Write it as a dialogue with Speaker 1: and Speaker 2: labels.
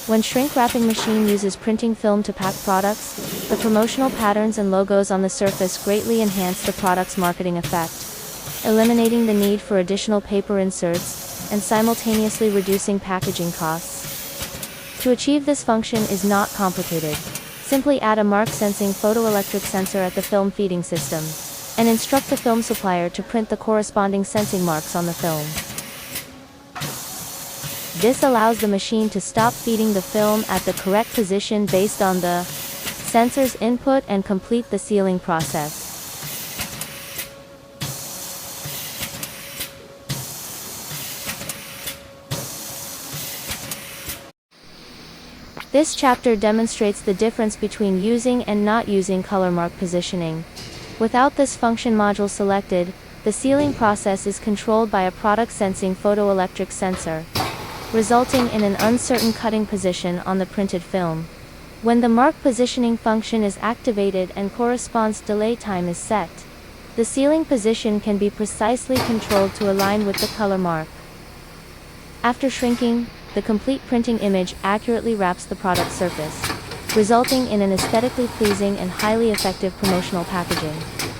Speaker 1: When shrink wrapping machine uses printing film to pack products, the promotional patterns and logos on the surface greatly enhance the product's marketing effect, eliminating the need for additional paper inserts, and simultaneously reducing packaging costs. To achieve this function is not complicated. Simply add a mark sensing photoelectric sensor at the film feeding system, and instruct the film supplier to print the corresponding sensing marks on the film. This allows the machine to stop feeding the film at the correct position based on the sensor's input and complete the sealing process. This chapter demonstrates the difference between using and not using color mark positioning. Without this function module selected, the sealing process is controlled by a product sensing photoelectric sensor, resulting in an uncertain cutting position on the printed film. When the mark positioning function is activated and corresponds delay time is set, the sealing position can be precisely controlled to align with the color mark. After shrinking, the complete printing image accurately wraps the product surface, resulting in an aesthetically pleasing and highly effective promotional packaging.